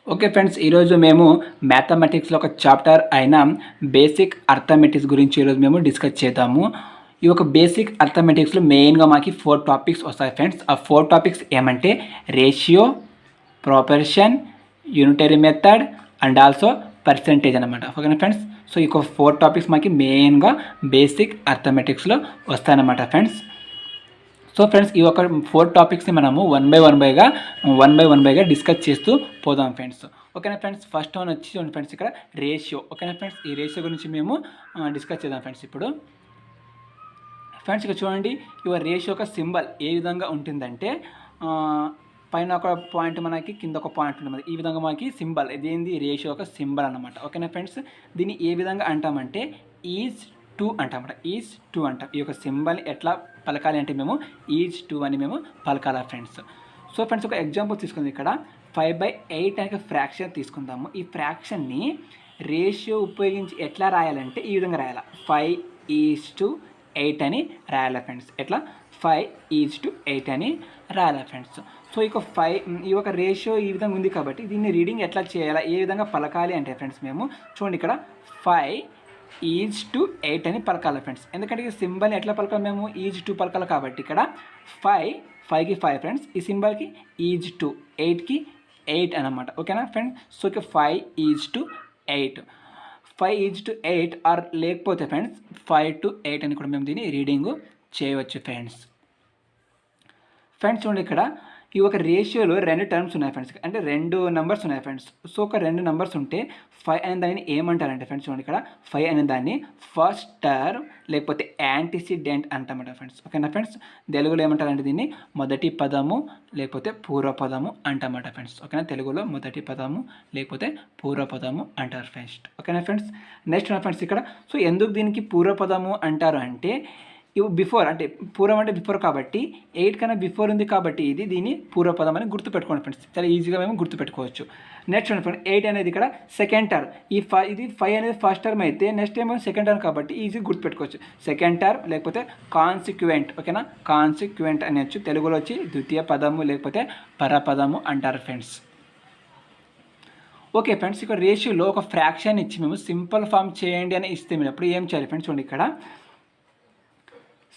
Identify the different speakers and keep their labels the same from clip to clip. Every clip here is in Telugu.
Speaker 1: ఓకే ఫ్రెండ్స్, ఈరోజు మేము మ్యాథమెటిక్స్లో ఒక చాప్టర్ అయిన బేసిక్ అర్థమెటిక్స్ గురించి ఈరోజు మేము డిస్కస్ చేద్దాము. ఈ యొక్క బేసిక్ అర్థమెటిక్స్లో మెయిన్గా మాకు 4 టాపిక్స్ వస్తాయి ఫ్రెండ్స్. ఆ 4 టాపిక్స్ ఏమంటే ratio, proportion, unitary method and also percentage అనమాట. ఓకేనా ఫ్రెండ్స్? సో ఈ 4 టాపిక్స్ మాకు మెయిన్గా బేసిక్ అర్థమెటిక్స్లో వస్తాయన్నమాట ఫ్రెండ్స్. సో ఫ్రెండ్స్, ఈ ఒక 4 టాపిక్స్ని మనము వన్ బై వన్ బైగా డిస్కస్ చేస్తూ పోదాం ఫ్రెండ్స్. ఓకేనా ఫ్రెండ్స్? ఫస్ట్ వన్ వచ్చి చూడండి ఫ్రెండ్స్, ఇక్కడ రేషియో. ఓకేనా ఫ్రెండ్స్? ఈ రేషియో గురించి మేము డిస్కస్ చేద్దాం ఫ్రెండ్స్. ఇప్పుడు ఫ్రెండ్స్ ఇక్కడ చూడండి, ఈ రేషియో యొక్క సింబల్ ఏ విధంగా ఉంటుందంటే పైన ఒక పాయింట్ మనకి కింద ఒక పాయింట్ ఉంటుంది. ఈ విధంగా మనకి సింబల్ ఇదేంది రేషియో యొక్క సింబల్ అనమాట. ఓకేనా ఫ్రెండ్స్? దీన్ని ఏ విధంగా అంటామంటే ఈజ్ టూ అంటామన్నమాట. ఈజ్ టూ అంటాం. ఈ యొక్క సింబల్ని ఎట్లా పలకాలి అంటే మేము ఈజ్ టూ అని మేము పలకాలి ఫ్రెండ్స్. సో ఫ్రెండ్స్, ఒక ఎగ్జాంపుల్ తీసుకుంది. ఇక్కడ 5/8 అనే ఫ్రాక్షన్ తీసుకుందాము. ఈ ఫ్రాక్షన్ని రేషియో ఉపయోగించి ఎట్లా రాయాలంటే ఈ విధంగా రాయాలి. 5:8 అని రాయాలి ఫ్రెండ్స్. ఎట్లా 5:8 అని రాయాలి ఫ్రెండ్స్. సో ఈ యొక్క రేషియో ఈ విధంగా ఉంది కాబట్టి దీన్ని రీడింగ్ ఎట్లా చేయాలి, ఏ విధంగా పలకాలి అంటే ఫ్రెండ్స్ మేము చూడండి, ఇక్కడ 5:8 అని పలకాలి ఫ్రెండ్స్. ఎందుకంటే ఈ సింబల్ని ఎట్లా పలకాలి, మేము ఈజ్2 పలకాలి కాబట్టి ఇక్కడ 5కి 5 ఫ్రెండ్స్, ఈ సింబల్కి ఈజ్2, 8కి 8 అనమాట. ఓకేనా ఫ్రెండ్స్? సో ఇక 5:8, 5:8 ఆర్ లేకపోతే ఫ్రెండ్స్ 5:8 అని కూడా మేము దీన్ని రీడింగ్ చేయవచ్చు ఫ్రెండ్స్. ఫ్రెండ్స్ చూడండి, ఇక్కడ ఈ ఒక రేషియోలో 2 టర్మ్స్ ఉన్నాయి ఫ్రెండ్స్, అంటే 2 నెంబర్స్ ఉన్నాయి ఫ్రెండ్స్. సో ఒక 2 నెంబర్స్ ఉంటే 5 అనే దాన్ని ఏమంటారంటే ఫ్రెండ్స్ చూడండి, ఇక్కడ 5 అనే దాన్ని ఫస్ట్ టర్మ్ లేకపోతే యాంటిసిడెంట్ అంటామట ఫ్రెండ్స్. ఓకేనా ఫ్రెండ్స్? తెలుగులో ఏమంటారంటే దీన్ని మొదటి పదము లేకపోతే పూర్వపదము అంటామట ఫ్రెండ్స్. ఓకేనా? తెలుగులో మొదటి పదము లేకపోతే పూర్వపదము అంటారు ఫ్రెండ్స్. ఓకేనా ఫ్రెండ్స్? నెక్స్ట్ ఫ్రెండ్స్, ఇక్కడ సో ఎందుకు దీనికి పూర్వపదము అంటారు అంటే ఇవి బిఫోర్, అంటే పూర్వం అంటే బిఫోర్ కాబట్టి 8 కన్నా బిఫోర్ ఉంది కాబట్టి దీన్ని పూర్వపదం అని గుర్తుపెట్టుకోండి ఫ్రెండ్స్. చాలా ఈజీగా మేము గుర్తుపెట్టుకోవచ్చు. నెక్స్ట్ ఫ్రెండ్స్, 8 అనేది ఇక్కడ సెకండ్ టర్మ్. ఇది 5 అనేది ఫస్ట్ టర్మ్ అయితే నెక్స్ట్ ఏమో సెకండ్ టర్మ్ కాబట్టి ఈజీగా గుర్తుపెట్టుకోవచ్చు. సెకండ్ టర్మ్ లేకపోతే కాన్సిక్వెంట్. ఓకేనా? కాన్సిక్వెంట్ అనొచ్చు. తెలుగులో వచ్చి ద్వితీయ పదము లేకపోతే పరపదము అంటారు ఫ్రెండ్స్. ఓకే ఫ్రెండ్స్, ఇక్కడ రేషియోలో ఒక ఫ్రాక్షన్ ఇచ్చి మేము సింపుల్ ఫామ్ చేయండి అని ఇస్తే మీరు అప్పుడు ఏం చేయాలి ఫ్రెండ్స్ చూడండి, ఇక్కడ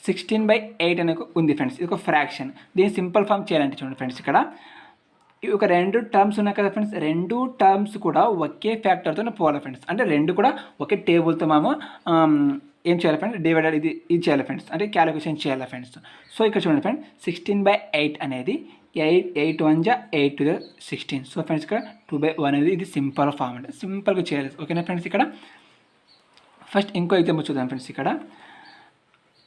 Speaker 1: 16/8 అనేది ఉంది ఫ్రెండ్స్. ఇది ఒక ఫ్రాక్షన్. దీన్ని సింపుల్ ఫామ్ చేయాలంటే చూడండి ఫ్రెండ్స్, ఇక్కడ ఒక 2 టర్మ్స్ ఉన్నాయి కదా ఫ్రెండ్స్, 2 టర్మ్స్ కూడా ఒకే ఫ్యాక్టర్తో పోవాలి ఫ్రెండ్స్. అంటే 2 కూడా ఒకే టేబుల్తో మేము ఏం చేయాలి ఫ్రెండ్స్, డివైడెడ్ ఇది చేయాలి ఫ్రెండ్స్, అంటే క్యాలిక్యులేషన్ చేయాలి ఫ్రెండ్స్. సో ఇక్కడ చూడండి ఫ్రెండ్స్, 16/8 అనేది 8 1 జా 8 2 16. సో ఫ్రెండ్స్, ఇక్కడ 2/1 అనేది ఇది సింపుల్ ఫామ్, అంటే సింపుల్గా చేయాలి. ఓకేనా ఫ్రెండ్స్? ఇక్కడ ఫస్ట్ ఇంకో ఎగ్జాంపుల్ చూద్దాం ఫ్రెండ్స్, ఇక్కడ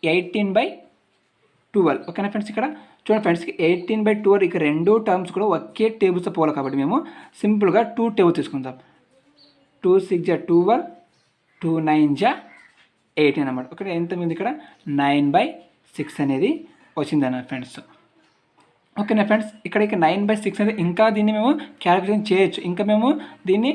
Speaker 1: 18/12. ఓకేనా ఫ్రెండ్స్? ఇక్కడ చూడండి ఫ్రెండ్స్, 18/12 ఇక 2 టర్మ్స్ కూడా ఒకే టేబుల్స్ పోవాలి కాబట్టి మేము సింపుల్గా 2 టేబుల్ తీసుకుందాం. 2 6 జా 12, 2 9 జా 18 అనమాట. ఓకే, ఎంత ఉంది ఇక్కడ 9/6 అనేది వచ్చిందన్నమాట ఫ్రెండ్స్. ఓకేనా ఫ్రెండ్స్? ఇక్కడ 9/6 అనేది ఇంకా దీన్ని మేము క్యాలిక్యులేషన్ చేయొచ్చు. ఇంకా మేము దీన్ని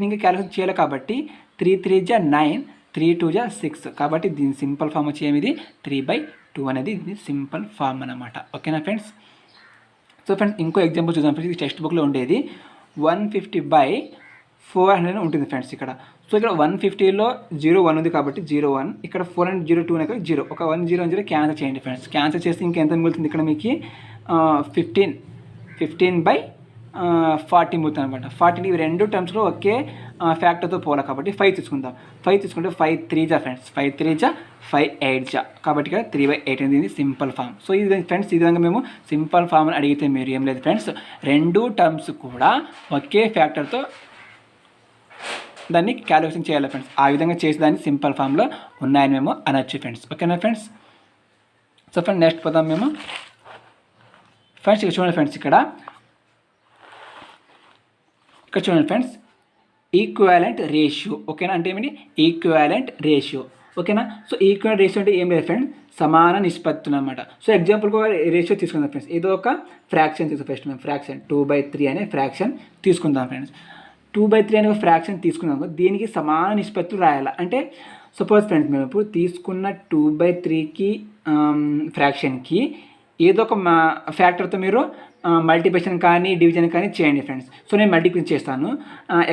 Speaker 1: ఇంకా క్యాలిక్యులేషన్ చేయాలి కాబట్టి 3 3 జా 9, 3 2 జా 6 కాబట్టి దీని సింపుల్ ఫామ్ వచ్చి ఏమిది 3/2 అనేది ఇది సింపుల్ ఫామ్ అనమాట. ఓకేనా ఫ్రెండ్స్? సో ఫ్రెండ్స్, ఇంకో ఎగ్జాంపుల్ చూద్దాం ఫ్రెండ్స్. ఇది టెక్స్ట్ బుక్లో ఉండేది 150/400 ఉంటుంది ఫ్రెండ్స్. ఇక్కడ సో ఇక్కడ 150లో 0 1 ఉంది కాబట్టి 0 1, ఇక్కడ 402 అనేది 0, ఒక 1 0 0 క్యాన్సిల్ చేయండి ఫ్రెండ్స్. క్యాన్సిల్ చేస్తే ఇంకా ఎంత మిగులుతుంది, ఇక్కడ మీకు 15/40 మిగులుతుంది అనమాట. 40 ఇవి 2 టర్మ్స్లో ఒకే ఫ్యాక్టర్తో పోవాలి కాబట్టి 5 తీసుకుందాం. 5 తీసుకుంటే 5 3 జా ఫ్రెండ్స్, 5 3 జా 5 8 జా కాబట్టి ఇక్కడ 3/8 అనేది సింపుల్ ఫామ్. సో ఇది ఫ్రెండ్స్, ఈ విధంగా మేము సింపుల్ ఫామ్ అని అడిగితే మీరు ఏం లేదు ఫ్రెండ్స్, 2 టర్మ్స్ కూడా ఒకే ఫ్యాక్టర్తో దాన్ని క్యాలిక్యులేషన్ చేయాలి ఫ్రెండ్స్. ఆ విధంగా చేసి దాన్ని సింపుల్ ఫామ్లో ఉన్నాయని మేము అనొచ్చు ఫ్రెండ్స్. ఓకేనా ఫ్రెండ్స్? సో ఫ్రెండ్స్, నెక్స్ట్ పోదాం మేము ఫ్రెండ్స్. ఇక్కడ చూడండి ఫ్రెండ్స్, ఇక్కడ చూడండి ఫ్రెండ్స్, ఈక్వాలెంట్ రేషియో. ఓకేనా? అంటే ఏమిటి ఈక్వాలెంట్ రేషియో. ఓకేనా? సో ఈక్వాలెంట్ రేషియో అంటే ఏం లేదు ఫ్రెండ్స్, సమాన నిష్పత్తులు అనమాట. సో ఎగ్జాంపుల్గా రేషియో తీసుకుందాం ఫ్రెండ్స్. ఏదో ఒక ఫ్రాక్షన్ తీసుకుందాం. ఫస్ట్ మేము ఫ్రాక్షన్ 2/3 అనే ఫ్రాక్షన్ తీసుకుందాం ఫ్రెండ్స్. 2/3 అనే ఫ్రాక్షన్ తీసుకున్నాము, దీనికి సమాన నిష్పత్తులు రాయాలి. అంటే సపోజ్ ఫ్రెండ్స్, మేము ఇప్పుడు తీసుకున్న 2/3కి ఫ్రాక్షన్కి ఏదో ఒక ఫ్యాక్టర్తో మీరు మల్టిప్లికేషన్ కానీ డివిజన్ కానీ చేయండి ఫ్రెండ్స్. సో నేను మల్టిప్లికేషన్ చేస్తాను.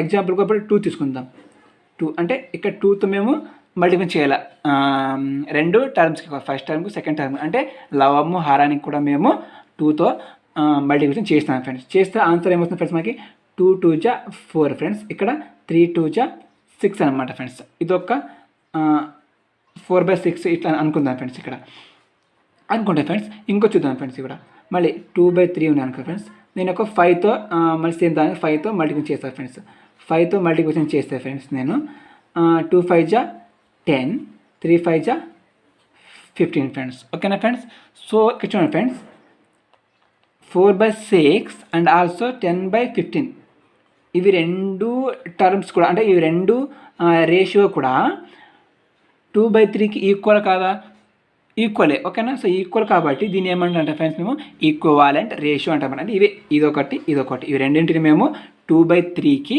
Speaker 1: ఎగ్జాంపుల్కి ఇప్పుడు 2 తీసుకుందాం. 2 అంటే ఇక్కడ 2తో మేము మల్టిప్లికేషన్ చేయాలి. 2 టర్మ్స్కి, ఫస్ట్ టర్మ్కి సెకండ్ టర్మ్ అంటే లవము హారానికి కూడా మేము 2తో మల్టిప్లికేషన్ చేస్తాం ఫ్రెండ్స్. చేస్తే ఆన్సర్ ఏమవుతుంది ఫ్రెండ్స్, మనకి 2 2 జా 4 ఫ్రెండ్స్. ఇక్కడ 3 2 జా 6 అనమాట ఫ్రెండ్స్. ఇదొక 4/6 ఇట్లా అనుకుందాం ఫ్రెండ్స్. ఇక్కడ అనుకుంటే ఫ్రెండ్స్ ఇంకో చూద్దాం ఫ్రెండ్స్. ఇక్కడ మళ్ళీ 2/3 ఉన్నాయి అనుకో ఫ్రెండ్స్. నేను ఒక 5తో మళ్ళీ సేమ్ దానికి 5తో మల్టిప్లికేషన్ చేస్తాను ఫ్రెండ్స్. 5తో మల్టిప్లికేషన్ చేస్తే ఫ్రెండ్స్ నేను 2 5 జా 10, 3 5 జా 15 ఫ్రెండ్స్. ఓకేనా ఫ్రెండ్స్. సో ఇక్కడ చూడండి ఫ్రెండ్స్, 4/6 అండ్ ఆల్సో 10/15 ఇవి రెండు టర్మ్స్ కూడా, అంటే ఇవి రెండు రేషియో కూడా 2/3కి ఈక్వల్ కాదా? ఈక్వలే. ఓకేనా. సో ఈక్వల్ కాబట్టి దీన్ని ఏమంటారంటే ఫ్రెండ్స్ మేము ఈక్వాలెంట్ రేషియో అంటాం. అంటే ఇదొకటి ఇవి రెండింటిని మేము 2/3కి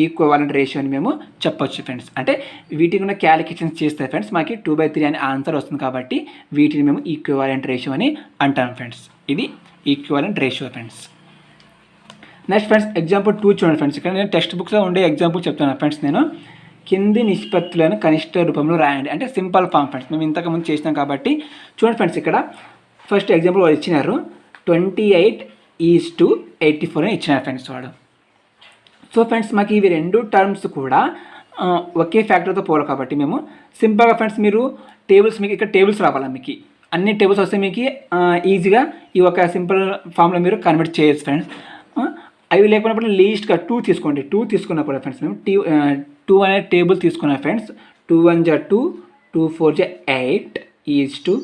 Speaker 1: ఈక్వాలెంట్ రేషియో అని మేము చెప్పొచ్చు ఫ్రెండ్స్. అంటే వీటిని ఉన్న క్యాలిక్యులేషన్స్ చేస్తే ఫ్రెండ్స్ మనకి 2/3 అనే ఆన్సర్ వస్తుంది కాబట్టి వీటిని మేము ఈక్వాలెంట్ రేషియో అని అంటాం ఫ్రెండ్స్. ఇది equivalent ratio friends. Next friends example 2 చూడండి ఫ్రెండ్స్. ఇక్కడ నేను టెక్స్ట్ బుక్స్లో ఉండే ఎగ్జాంపుల్ చెప్తాను ఫ్రెండ్స్. నేను కింది నిష్పత్తులను కనిష్ట రూపంలో రాయండి అంటే సింపుల్ ఫామ్ ఫ్రెండ్స్. మేము ఇంతకుముందు చేసినాం కాబట్టి చూడండి ఫ్రెండ్స్. ఇక్కడ ఫస్ట్ ఎగ్జాంపుల్ వాళ్ళు ఇచ్చినారు 28:84 అని ఇచ్చినారు ఫ్రెండ్స్ వాడు. సో ఫ్రెండ్స్ మాకు ఇవి రెండు టర్మ్స్ కూడా ఒకే ఫ్యాక్టర్తో పోవాలి కాబట్టి మేము సింపుల్గా ఫ్రెండ్స్ మీరు టేబుల్స్, మీకు ఇక్కడ టేబుల్స్ రావాలా, మీకు అన్ని టేబుల్స్ వస్తే మీకు ఈజీగా ఈ ఒక సింపుల్ ఫామ్లో మీరు కన్వర్ట్ చేయొచ్చు ఫ్రెండ్స్. అవి లేకున్నప్పుడు లీస్ట్గా 2 తీసుకోండి. 2 తీసుకున్నప్పుడు ఫ్రెండ్స్ మేము 2 అనే టేబుల్ తీసుకున్నాం ఫ్రెండ్స్. 2 1 జా 2, 2 4 జా 8 ఈజ్ 2,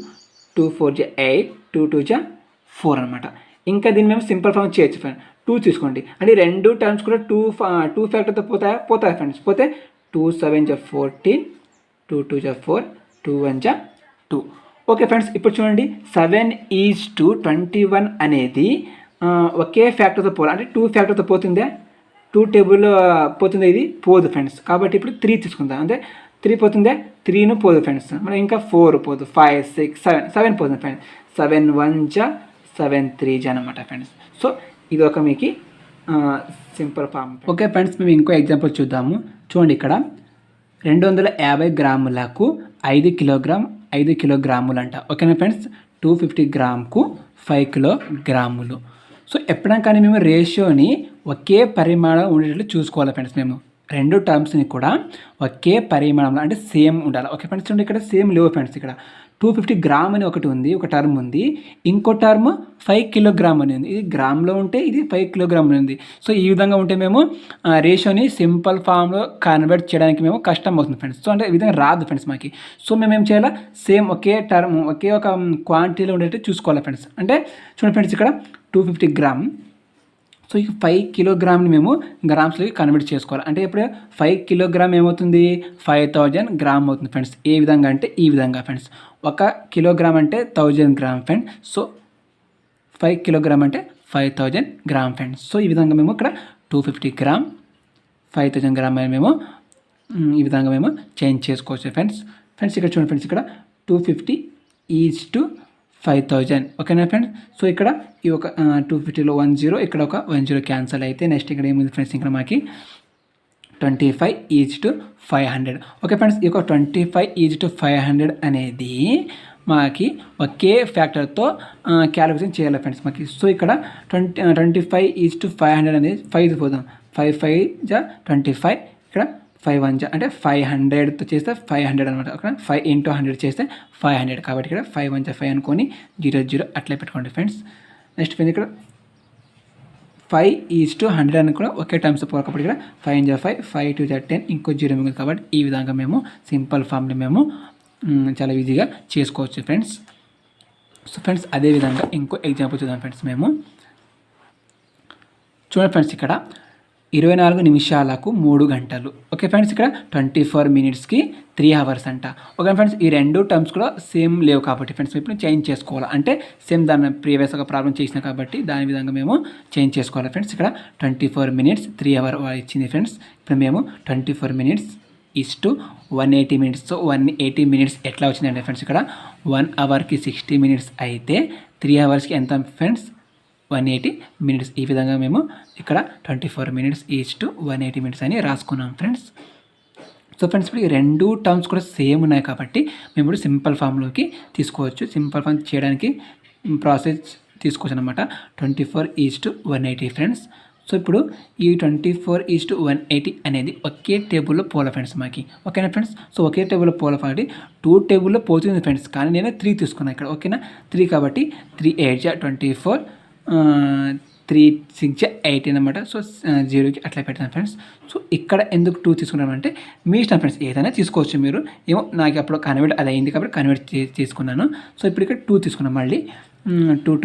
Speaker 1: 2 4 జా 8, 2 2 జా 4 అనమాట. ఇంకా దీన్ని మేము సింపుల్ ఫామ్ చేయొచ్చు ఫ్రెండ్స్. 2 తీసుకోండి అంటే రెండు టర్మ్స్ కూడా 2 ఫ్యాక్టర్తో పోతాయి ఫ్రెండ్స్. పోతే 2 7 జా 14, 2 2 జా 4, 2 1 జా 2. Okay friends. ఇప్పుడు చూడండి 7:21 అనేది ఒకే ఫ్యాక్టర్తో పోవాలి. అంటే 2 ఫ్యాక్టర్తో పోతుందా? 2 టేబుల్లో పోతుందా? ఇది పోదు ఫ్రెండ్స్. కాబట్టి ఇప్పుడు 3 తీసుకుందాం. అంటే 3 పోతుందా? 3ను పోదు ఫ్రెండ్స్. మరి ఇంకా 4 పోదు, 5 6 7 పోతుంది ఫ్రెండ్స్. 7 1 జా 7 3 జా అనమాట ఫ్రెండ్స్. సో ఇది ఒక మీకు సింపుల్ ఫామ్. ఓకే ఫ్రెండ్స్, మేము ఇంకో ఎగ్జాంపుల్ చూద్దాము. చూడండి ఇక్కడ 250 గ్రాములకు 5 కిలోగ్రాములు అంట. ఓకేనా ఫ్రెండ్స్. 250 గ్రాముకు 5 కిలోగ్రాములు. సో ఎప్పుడైనా కానీ మేము రేషియోని ఒకే పరిమాణం ఉండేటట్లు చూసుకోవాలి ఫ్రెండ్స్. మేము రెండు టర్మ్స్ని కూడా ఒకే పరిమాణంలో అంటే సేమ్ ఉండాలి. Okay friends. చూడండి ఇక్కడ సేమ్ లేవు ఫ్రెండ్స్. ఇక్కడ 250 గ్రామ్ అని ఒకటి ఉంది, ఒక టర్మ్ ఉంది. ఇంకో టర్మ్ 5 కిలోగ్రామ్ అని ఉంది. ఇది గ్రామ్లో ఉంటే ఇది 5 కిలోగ్రామ్ అని ఉంది. సో ఈ విధంగా ఉంటే మేము రేషియోని సింపుల్ ఫామ్లో కన్వర్ట్ చేయడానికి మేము కష్టం అవుతుంది ఫ్రెండ్స్. సో అంటే ఈ విధంగా రాదు ఫ్రెండ్స్ మాకు. సో మేము ఏం చేయాలి, సేమ్ ఒకే టర్మ్ ఒకే ఒక క్వాంటిటీలో ఉండేట్టు చూసుకోవాలి ఫ్రెండ్స్. అంటే చూడండి ఫ్రెండ్స్, ఇక్కడ 250 గ్రామ్. సో ఈ 5 కిలోగ్రామ్ని మేము గ్రామ్స్లోకి కన్వర్ట్ చేసుకోవాలి. అంటే ఇప్పుడు 5 కిలోగ్రామ్ ఏమవుతుంది, 5000 గ్రామ్ అవుతుంది ఫ్రెండ్స్. ఏ విధంగా అంటే ఈ విధంగా ఫ్రెండ్స్. 1 కిలోగ్రామ్ అంటే 1000 గ్రామ్ ఫ్రెండ్స్. సో 5 కిలోగ్రామ్ అంటే 5000 గ్రామ్ ఫ్రెండ్స్. సో ఈ విధంగా మేము ఇక్కడ 250 గ్రామ్ 5000 గ్రామ్ అని మేము ఈ విధంగా మేము చేంజ్ చేసుకోవచ్చు ఫ్రెండ్స్. ఇక్కడ చూడండి ఫ్రెండ్స్, ఇక్కడ 250:5000. ఓకేనా ఫ్రెండ్స్. సో ఇక్కడ ఈ ఒక 250లో 10, ఇక్కడ ఒక 10 క్యాన్సల్ అయితే నెక్స్ట్ ఇక్కడ ఏముంది ఫ్రెండ్స్, ఇక్కడ మాకు 25:500. Okay friends. ఈ యొక్క 25:500 అనేది మాకి ఒకే ఫ్యాక్టర్తో క్యాలిక్యులేషన్ చేయాలి ఫ్రెండ్స్ మాకు. సో ఇక్కడ 25:500 అనేది 5 పోదాం. 5 5 జా 25, ఇక్కడ 5 1 జా అంటే 500తో చేస్తే 500 అనమాట. ఓకే, 5 × 100 చేస్తే 500. కాబట్టి ఇక్కడ 5 1 జా 5 అనుకొని 0 0 అట్లే పెట్టుకోండి ఫ్రెండ్స్. నెక్స్ట్ ఫ్రెండ్స్, ఇక్కడ 5:100 అని కూడా ఒకే టర్మ్స్ పోవాలి కాబట్టి ఇక్కడ 5 జా 5, 5 2 జా 10, ఇంకో 0 మిగులు. కాబట్టి ఈ విధంగా మేము సింపుల్ ఫామ్ని మేము చాలా ఈజీగా చేసుకోవచ్చు ఫ్రెండ్స్. సో ఫ్రెండ్స్, అదేవిధంగా ఇంకో ఎగ్జాంపుల్ చూద్దాం ఫ్రెండ్స్. మేము చూడండి ఫ్రెండ్స్, ఇక్కడ 24 నిమిషాలకు 3 గంటలు. ఓకే ఫ్రెండ్స్, ఇక్కడ 24 మినిట్స్కి 3 అవర్స్ అంట. ఓకే ఫ్రెండ్స్, ఈ రెండు టర్మ్స్ కూడా సేమ్ లేవు కాబట్టి ఫ్రెండ్స్ ఇప్పుడు చేంజ్ చేసుకోవాలి. అంటే సేమ్ దాన్ని ప్రీవియస్ ఒక ప్రాబ్లం చేసినా కాబట్టి దాని విధంగా మేము చేంజ్ చేసుకోవాలి ఫ్రెండ్స్. ఇక్కడ 24 మినిట్స్ 3 అవర్ ఇచ్చింది ఫ్రెండ్స్. ఇప్పుడు మేము 24 మినిట్స్ = 180 మినిట్స్. సో 180 మినిట్స్ ఎట్లా వచ్చిందంటే ఫ్రెండ్స్, ఇక్కడ 1 అవర్కి 60 మినిట్స్ అయితే 3 అవర్స్కి ఎంత ఫ్రెండ్స్, 180 మినిట్స్. ఈ విధంగా మేము ఇక్కడ 24 మినిట్స్ ఈచ్ టు 180 మినిట్స్ అని రాసుకున్నాం ఫ్రెండ్స్. సో ఫ్రెండ్స్ ఇప్పుడు ఈ రెండు టర్మ్స్ కూడా సేమ్ ఉన్నాయి కాబట్టి మేము ఇప్పుడు సింపుల్ ఫామ్లోకి తీసుకోవచ్చు. సింపుల్ ఫామ్ చేయడానికి ప్రాసెస్ తీసుకోవచ్చు అనమాట. 24:180 ఫ్రెండ్స్. సో ఇప్పుడు ఈ 24:180 అనేది ఒకే టేబుల్లో పోల ఫ్రెండ్స్ మాకి. ఓకేనా ఫ్రెండ్స్. సో ఒకే టేబుల్లో పోల కాబట్టి 2 టేబుల్లో పోతుంది ఫ్రెండ్స్. కానీ నేను 3 తీసుకున్నాను ఇక్కడ. ఓకేనా 3 కాబట్టి 3 8 24 3 6 18 అనమాట. సో 0కి అట్లా పెట్టాను ఫ్రెండ్స్. సో ఇక్కడ ఎందుకు 2 తీసుకున్నామంటే మీ ఇష్టం ఫ్రెండ్స్, ఏదైనా తీసుకోవచ్చు మీరు. ఏమో నాకు అప్పుడు కన్వర్ట్ అది అయింది కాబట్టి కన్వర్ట్ తీసుకున్నాను. సో ఇప్పుడు ఇక్కడ 2 తీసుకున్నాం. మళ్ళీ 2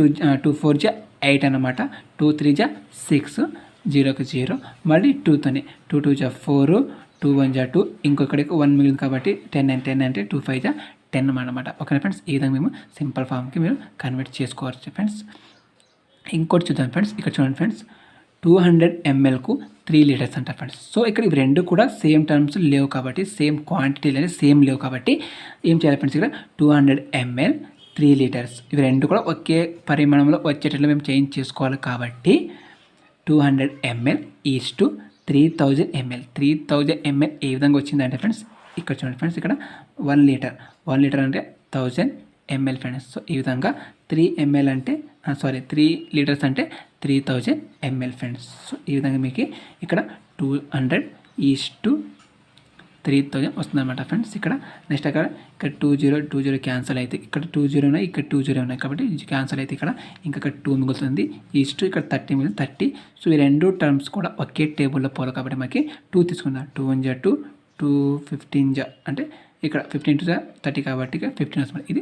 Speaker 1: 4 8 అనమాట. 2 3 6 0కి 0 మళ్ళీ 2తోనే 2 2 4 2 1 2 ఇంకొకటికి 1 మిగిలింది కాబట్టి 10 అంటే 2 5 10 అనమాట. ఓకేనా ఫ్రెండ్స్. ఈ విధంగా మేము సింపుల్ ఫామ్కి మీరు కన్వర్ట్ చేసుకోవచ్చు ఫ్రెండ్స్. ఇంకోటి చూద్దాం ఫ్రెండ్స్. ఇక్కడ చూడండి ఫ్రెండ్స్, 200 mlకు 3 లీటర్స్ అంట ఫ్రెండ్స్. సో ఇక్కడ ఇవి రెండు కూడా సేమ్ టర్మ్స్ లేవు కాబట్టి, సేమ్ క్వాంటిటీలు అనేది సేమ్ లేవు కాబట్టి ఏం చేయాలి ఫ్రెండ్స్, ఇక్కడ 200 ml 3 లీటర్స్ ఇవి రెండు కూడా ఒకే పరిమాణంలో వచ్చేటట్లు మేము చేంజ్ చేసుకోవాలి కాబట్టి 200 ml is to 3000 ml. 3000 ml ఏ విధంగా వచ్చిందంటే ఫ్రెండ్స్, ఇక్కడ చూడండి ఫ్రెండ్స్, ఇక్కడ 1 లీటర్ అంటే 1000 ml ఫ్రెండ్స్. సో ఈ విధంగా 3 ml అంటే 3 లీటర్స్ అంటే 3000 ml ఫ్రెండ్స్. సో ఈ విధంగా మీకు ఇక్కడ 200 ఈజ్ టు 3000 వస్తుందన్నమాట ఫ్రెండ్స్. ఇక్కడ నెక్స్ట్ ఇక్కడ 20 క్యాన్సల్ అయితే ఇక్కడ 20 ఉన్నాయి, ఇక్కడ 20 ఉన్నాయి కాబట్టి క్యాన్సల్ అయితే ఇక్కడ ఇంకా 2 మిగులుతుంది. ఈజ్ టు ఇక్కడ 30 మిగులుతుంది 30. సో ఈ రెండు టర్మ్స్ కూడా ఒకే టేబుల్లో పోవాలి కాబట్టి మనకి 2 తీసుకుందాం. 2 1 2 2 15 అంటే ఇక్కడ 15 2 30 కాబట్టి 15 వస్తుంది. ఇది